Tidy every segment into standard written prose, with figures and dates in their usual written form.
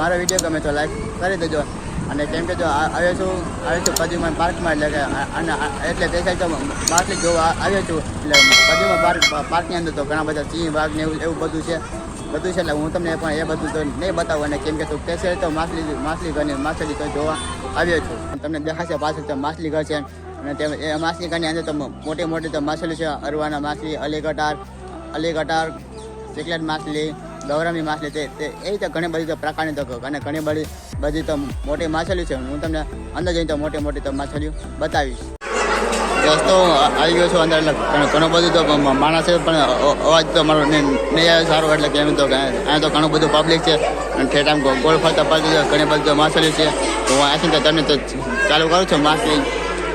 મારો વિડીયો ગમે તો લાઈક કરી દેજો. અને કેમ કે જો આવ્યો છું પદ્યુમાં પાર્કમાં એટલે કે એટલે દેખાય તો માછલી જોવા આવ્યો છું એટલે પદ્યુમાં પાર્કની અંદર તો ઘણા બધા સિંહ વાઘ ને એવું બધું છે એટલે હું તમને પણ એ બધું તો નહીં બતાવું. અને કેમ કે તું કહેશે તો માછલી ઘરની માછલી તો જોવા આવ્યો છું. તમને દેખાશે પાછળ તો માછલી ઘર છે અને તે એ માછલી ઘરની અંદર તો મોટી તો માછલી છે. અરવાના માછલી, અલીગટાર, ચીકલેટ માછલી, ગૌરામી માછલી તે એ રીતે ઘણી બધી તો પ્રકારની તો અને ઘણી બધી તો મોટી માછલી છે. હું તમને અંદર જઈને તો મોટી તો માછલીઓ બતાવીશ. દોસ્તો આવી ગયો છું અંદર એટલે ઘણું બધું તો માણસ છે પણ અવાજ તો મારો નહીં આવે સારો એટલે કેમ તો અહીંયા તો ઘણું બધું પબ્લિક છે અને ઠેઠ આમ ગોળ ફરતા પડતી ઘણી બધી તો માછલી છે. તો હું અહીંથી તો તમને તો ચાલુ કરું છું માછલી.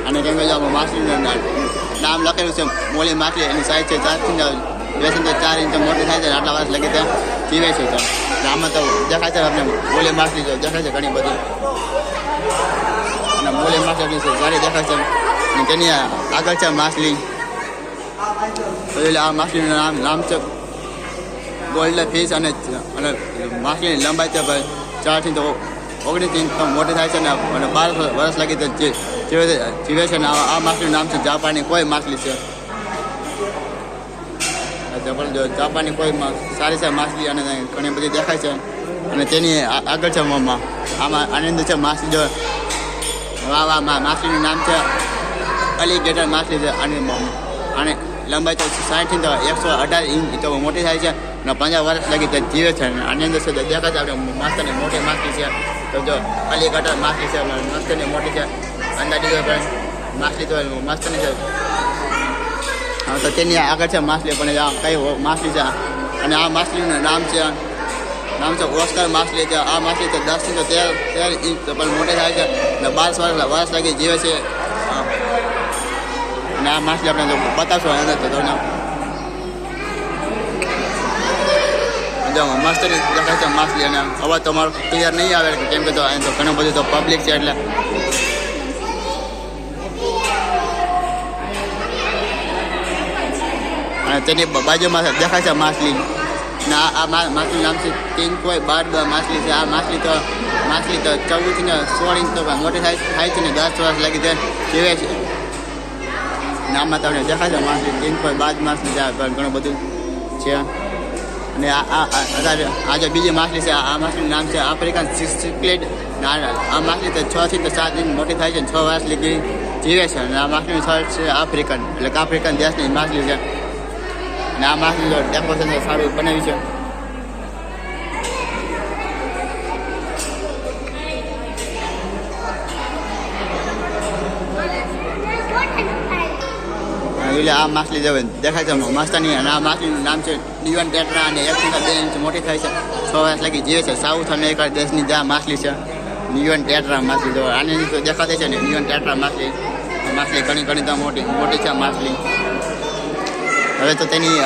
અને કેમ કે માછલીનું નામ લખેલું છે મોલી માછલી. એની સાઈઝ છે 4 ઇંચ મોટી થાય છે. આટલા વર્ષ લગી ત્યાં જીવે છે. તો આમાં તો દેખાય છે આપણે મોલી માછલી તો દેખાય છે ઘણી બધી. અને મોલી માછલી છે સારી દેખાય છે. અને તેની આગળ છે માછલી. એટલે આ માછલીનું નામ છે ગોલ્ડ ફિશ. અને માછલીની લંબાઈ છે ભાઈ 4 થી 19 ઇંચ તો મોટી થાય છે ને. અને 12 વર્ષ લગી તો જીવે છે. ને આ માછલીનું નામ છે જાપાની કોઈ માછલી છે. જાપાની કોઈ સારી છે માછલી અને ઘણી બધી દેખાય છે. અને તેની આગળ છે આમાં આનંદ છે માછલી જો માછલીનું નામ છે અલીગેટર માછલી છે. અને લંબાઈ તો 60 થી 118 ઇંચ તો મોટી થાય છે. અને 50 વર્ષ લગી તે જીવે છે. આની અંદર છે દેખાય છે આપણે મસ્તની મોટી માછલી છે. તો જો અલીગેટર માછલી છે મસ્તની મોટી છે. અંદાજી માછલી તો મસ્તની છે. હા તો તેની આગળ છે માછલી પણ કઈ માછલી છે. અને આ માછલીનું નામ છે ઓસ્કર માછલી છે. આ માછલી તો 10 થી 13 ઇંચ પણ મોટી થાય છે. અને 12 વર્ષ લગી જીવે છે. અને આ માછલી આપણે બતાવશો અંદર તો તમને મસ્ત દેખાય છે માછલી. અને અવાજ તો મારો ક્લિયર નહીં આવે કેમ કે તો અહીં તો ઘણું બધું તો પબ્લિક છે એટલે અને તેની બાજુમાં દેખાય છે માછલી. ને આ માછલીનું નામ છે પિંકોય બાર્ડ માછલી છે. આ માછલી તો 14 થી 16 ઇંચ તો મોટી થાય છે ને 10 વર્ષ લાગી તે જીવે છે. ને આમાં તમને દેખાય છે માછલી પિંકોય બાર્ડ માછલી છે. ઘણું બધું છે. અને આ જે બીજી માછલી છે આ માછલીનું નામ છે આફ્રિકન ચીકલેટ. આ માછલી તો 6 થી 7 ઇંચ મોટી થાય છે. 6 વર્ષ લગી જીવે છે. અને આ માછલીનું સ્થળ છે આફ્રિકન એટલે કે આફ્રિકન દેશની માછલી છે. અને આ માછલી ડેકોરેશન સારું બનાવ્યું છે. એટલે આ માછલી જે દેખાય છે મસ્તની. અને આ માછલીનું નામ છે લિયોન ટેટ્રા. અને 1 થી 2 ઇંચ મોટી થાય છે. 6 વર્ષ લગી જીવે છે. સાઉથ અમેરિકા દેશની જે માછલી છે લિયોન ટેટ્રા માછલી. તો આની તો દેખાતી છે ને લિયોન ટેટ્રા માછલી ઘણી તો મોટી છે માછલી. હવે તો તેની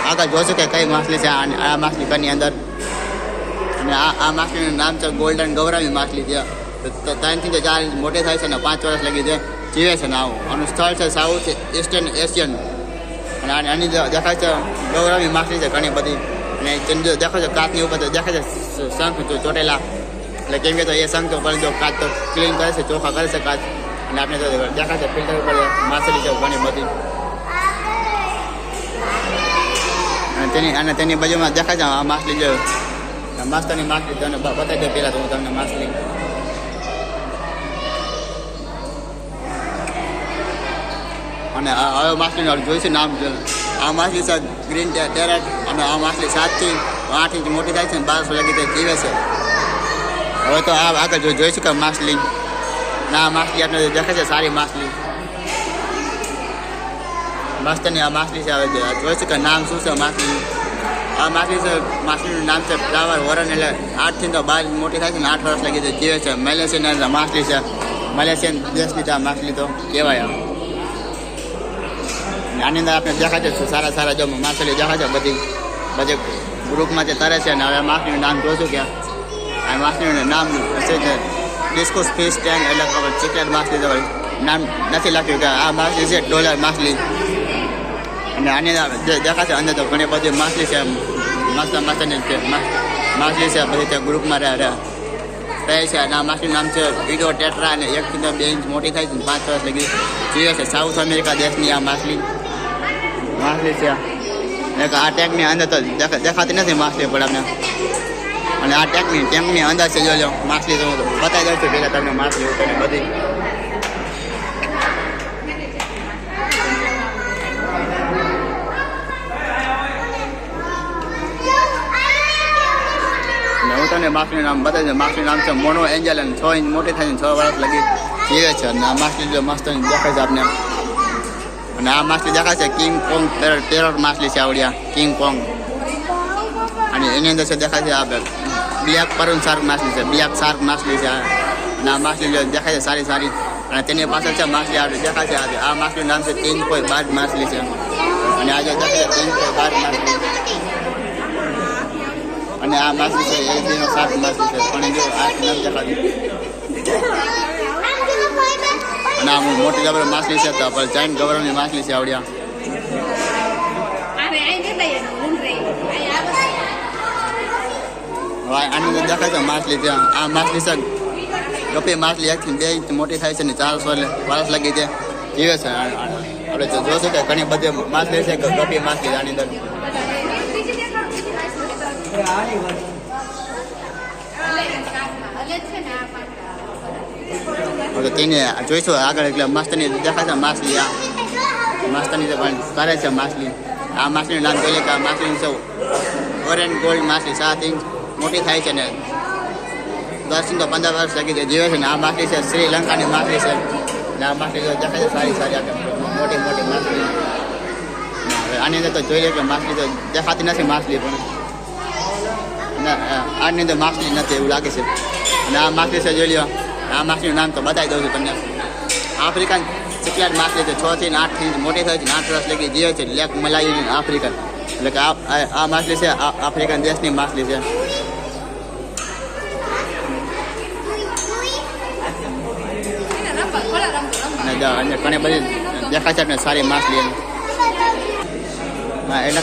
આગળ જોશું કે કઈ માછલી છે આ માછલી ઘરની અંદર. અને આ માછલીનું નામ છે ગોલ્ડન ગૌરામી માછલી છે. 3 થી 4 ઇંચ મોટી થાય છે. અને 5 વર્ષ લગી જીવે છે. ને આનું સ્થળ છે સાઉથ ઇસ્ટર્ન એશિયન. અને આની દેખાય છે ગૌરામી માછલી છે ઘણી બધી. અને તેની દેખાય છે કાચની ઉપર દેખાય છે શંખ ચોટેલા. એટલે કેમ કે તો એ શંખ તો પણ જો કાચ તો ક્લીન કરે છે ચોખ્ખા કરે છે કાચ. અને આપણે તો દેખાય છે ફિલ્ટર ઉપર માછલી છે ઘણી બધી. અને તેની બાજુમાં દેખાય છે આ માછલી જો મસ્તની માછલી તમને બતાવી દઉં પહેલાં તો હું તમને માછલી. અને હવે માછલીનું જોઈશું નામ. આ માછલી છે ગ્રીન ટેરેટ. અને આ માછલી 7 થી 8 ઇંચ મોટી થાય છે. 12 લગી તે જીવે છે. હવે તો આ આગળ જોઈશું કે માછલી. ના આ માછલી આપણે દેખાય છે સારી માછલી મસ્તની આ માછલી છે. હવે જોઈશું કે નામ શું છે માછલી. આ માછલી છે માછલીનું નામ છે ફ્લાવર હોરન. એટલે 8 થી 12 મોટી થાય છે ને 8 વર્ષ લગી તે જીવે છે. મલેશિયન માછલી છે. મલેશિયન દેશની તો આ માછલી તો કહેવાય. આની અંદર આપણે દેખાય છે સારા જો માછલી દેખાય છે બધી ગ્રુપમાં જે તરે છે. અને હવે માછલીનું નામ જોશું કે આ માછલીનું નામ છે ડિસ્કોસ ફિશ ટેંગ. એટલે ખબર ચીકલેટ માછલી તો નામ નથી લખ્યું કે આ માછલી છે ડોલર માછલી. અને આની અંદર દેખાય છે અંદર તો ઘણી બધી માછલી છે મસ્તની માછલી છે બધી ત્યાં ગ્રુપમાં રહે છે. અને આ માછલીનું નામ છે વિડો ટેટ્રા અને 1 થી 2 ઇંચ મોટી થાય છે. 5 વર્ષ લગી જીવે છે. સાઉથ અમેરિકા દેશની આ માછલી છે. એક આ ટેંકની અંદર તો દેખાતી નથી માછલી પણ આપણે, અને આ ટેંકની અંદર છે. જો માછલી તો બતાવી દઉં છું પહેલાં તમને માછલી ઉપર બધી. હું તમને માછલીનું નામ બતાવી દઉં. માછલીનું નામ છે મોનો એન્જલ અને 6 ઇંચ મોટી થાય છે. 6 વર્ષ લગી જીવે છે. અને આ માછલી જો મસ્ત દેખાય છે આપને. અને આ માછલી દેખાય છે કિંગ કોંગ ટેરર માછલી છે આવડ્યા કિંગ કોંગ. અને એની અંદર છે દેખાય છે આ બ્લેક પરુન શાર્ક માછલી છે. બ્લેક શાર્ક માછલી છે. અને આ માછલી જો દેખાય છે સારી. અને તેની પાછળ છે માછલી આપણે દેખાય છે. આ માછલીનું નામ છે 3.12 માછલી છે. અને આ જો દેખાય છે 3.12 માછલી. અને આ માછલી છે એલબીનો શાર્ક માછલી છે. પણ જો આ નામ દેખાતું. અને આ મોટી જબર માછલી છે. તો પણ જાઈન્ટ ગવરની માછલી છે આવડ્યા. હવે આની અંદર દેખાય છે માછલી છે. આ માછલી છે ગપી માછલી 1 થી 2 ઇંચ મોટી થાય છે. ને 400 વર્ષ લગી છે જીવે છે. આપણે જોશું કે ઘણી બધી માછલી છે ગપી માછલી આની અંદર. હવે તેને જોઈશું આગળ. એટલે મસ્તની દેખાય છે માછલી. આ મસ્તની પણ કરે છે માછલી. આ માછલીનું નામ જોઈએ કે આ માછલીનું છે ઓરેન્જ ગોલ્ડ માછલી. 7 ઇંચ મોટી થાય છે ને 10 થી 15 વર્ષ લગી જીવે છે. ને આ માછલી છે શ્રીલંકાની માછલી છે. ને આ માછલી દેખાય છે સારી મોટી માછલી. આની અંદર તો જોઈ લે કે માછલી તો દેખાતી નથી માછલી પણ. આની અંદર માછલી નથી એવું લાગે છે. અને આ માછલી છે જોઈ લો. આ માછલીનું નામ તો બતાવી દઉં છું તમને. આફ્રિકન ચિકલાટ માછલી છે. 6 થી 8 ઇંચ મોટી થાય છે. 8 વર્ષ લગી જીવે છે. લેક મલાઈ આફ્રિકન. એટલે કે આ માછલી છે આફ્રિકન દેશની માછલી છે. અને ઘણી બધી દેખાય છે આપણે સારી માછલી. એટલે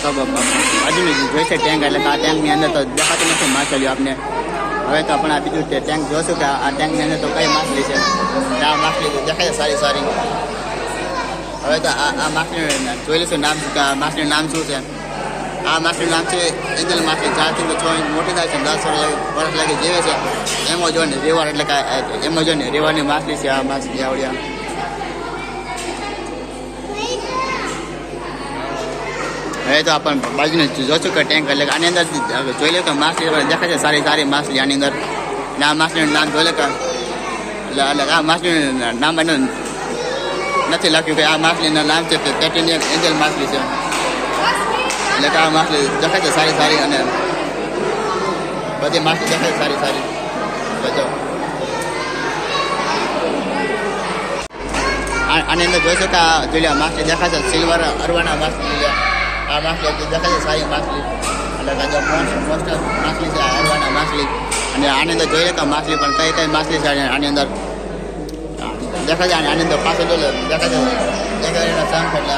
હજુ જોઈ છે ટેન્ક. એટલે આ ટેન્કની અંદર તો દેખાતી નથી માછલીઓ આપને. હવે તો આપણે આ બીજું ટેન્ક જોશું કે આ ટેન્કની અંદર તો કઈ માછલી છે. આ માછલી તો દેખાય છે સારી. હવે તો આ માછલી જોઈ લઈશું નામ કે આ માછલીનું નામ શું છે. આ માછલીનું નામ છે એન્જલ માછલી. 4 થી 6 ઇંચ મોટી થાય છે. 10 વર્ષ લાગી જીવે છે. એમેઝોન રિવર એટલે કે એમેઝોન રિવરની માછલી છે આ માછલી આવડ્યા. હવે તો આપણે બાજુને જોશું કે ટેન્ક. એટલે આની અંદર જોઈ લે કે માછલી દેખાય છે સારી માછલી આની અંદર. ને આ માછલીનું નામ જોઈ લે કે એટલે આ માછલીનું નામ એને નથી લખ્યું કે આ માછલીનું નામ છે ટાઇટેનિયમ એન્જલ માછલી છે. એટલે કે આ માછલી દેખાય છે સારી અને બધી માછલી દેખાય છે સારી. જો આની અંદર જોઈશું કે આ જોઈ લે માછલી દેખાય છે સિલ્વર અરવાના માછલી. આ માછલી દેખાય છે સારી માછલી. એટલે કે મોસ્ટ માછલી છે અરવાના માછલી. અને આની અંદર જોઈએ કે માછલી પણ કઈ માછલી છે આની અંદર દેખાય છે. આની અંદર પાછળ જો દેખાય છે એકેરીનો શંખ. એટલે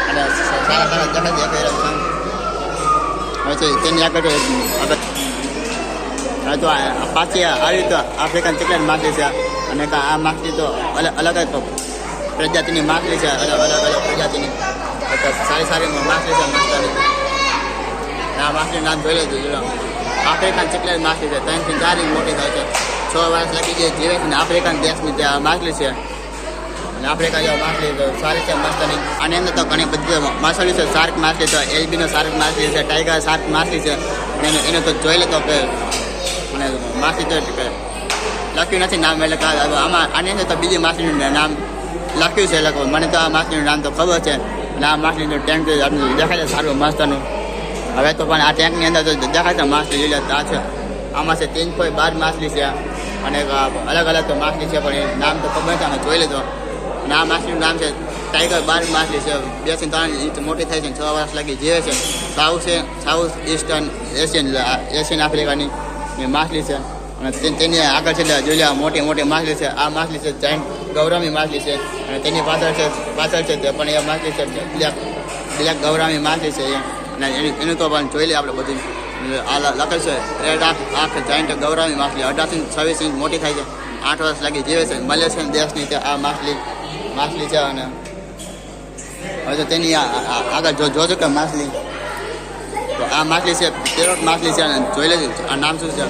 અને સારા દેખાય છે એકેરીનો શંખ. હવે તો તેની આગળ હવે તો પાછી આવી તો આફ્રિકન ચિકલાટ માછલી છે. અને આ માછલી તો અલગ જ પ્રજાતિની માછલી છે. અલગ પ્રજાતિની સારી માછલી છે મસ્તની. આ માછલીનું નામ જોઈ લેજો. આફ્રિકન ચિકલાટ માછલી છે. 3 થી 4 ઇંચ મોટી થાય છે. 6 વર્ષ લગી જે જીવે છે. ને આફ્રિકન દેશની જે માછલી છે. અને આફ્રિકા જેવા માછલી તો સારી છે મસ્તની. આની અંદર તો ઘણી બધી માછલી છે. શાર્ક માછલી છે. એલબીનો શાર્ક માછલી છે. ટાઈગર શાર્ક માછલી છે. એને તો જોઈ લેતો કે અને માછલી તો લખ્યું નથી નામ. એટલે કે આમાં આની અંદર તો બીજી માછલીનું નામ લખ્યું છે. એટલે મને તો આ માછલીનું નામ તો ખબર છે. અને આ માછલીનું ટેન્ક દેખાય છે સારું મસ્તનું. હવે તો પણ આ ટેન્કની અંદર તો દેખાય છે માછલી જોઈ લે. આ છે આમાં છે 3.12 માછલી છે. અને અલગ તો માછલી છે પણ એ નામ તો ખબર છે. અમે જોઈ લીધો. અને આ માછલીનું નામ છે ટાઈગર બાર્ડ માછલી છે. 2 થી 3 ઇંચ મોટી થાય છે. 6 વર્ષ લગી જીવે છે. સાઉથ ઇસ્ટર્ન એશિયન આફ્રિકાની માછલી છે. અને તેની આગળ છે જોઈ લે મોટી માછલી છે. આ માછલી છે જાયન્ટ ગૌરામી માછલી છે. અને તેની પાછળ છે તે પણ એ માછલી છે બ્લેક ગૌરામી માછલી છે. અને એનું તો પણ જોઈ લે આપણે બધું આ લખેલ છે રેડ આંખ જાયન્ટ ગૌરામી માછલી 18 થી 26 ઇંચ મોટી થાય છે, 8 વર્ષ લાગી જીવે છે. મલેશિયન દેશની તે આ માછલી છે. અને હવે તો તેની આગળ જોજો કે માછલી, તો આ માછલી છે પેરોટ માછલી છે. અને જોઈ લેજો આ નામ શું છે,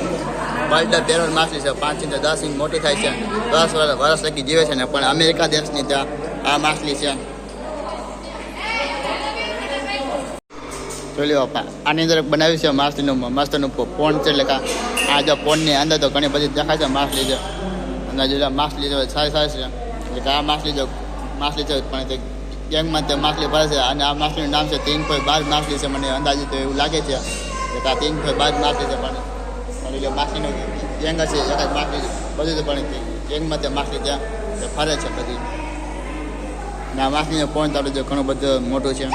બલ્ડર પેરોટ માછલી છે. 5 થી 10 ઇંચ મોટી થાય છે, 10 વર્ષ લગી જીવે છે ને. પણ અમેરિકા દેશની ત્યાં આ માછલી છે. જોઈ લો આની અંદર બનાવ્યું છે માછલીનું મસ્તનું પોન્ડ છે. એટલે કે આ જો પોન્ડની અંદર તો ઘણી બધી દેખાય છે માછલી છે. અને જો માછલી જો સારી છે. એટલે કે આ માછલી છે પણ તે ગેંગમાં તે માછલી ભરે છે. અને આ માછલીનું નામ છે 3.12 માછલી છે. મને અંદાજે તો એવું લાગે છે કે આ 3.12 માછલી છે. પણ એટલે માછલીનું ગેંગ હશે એક જ માછલી બધું તો પણ ગેંગમાં તે માછલી ત્યાં ફરે છે બધી. અને આ માછલીનું પોઈન્ટ આપણું જો ઘણું બધું મોટું છે.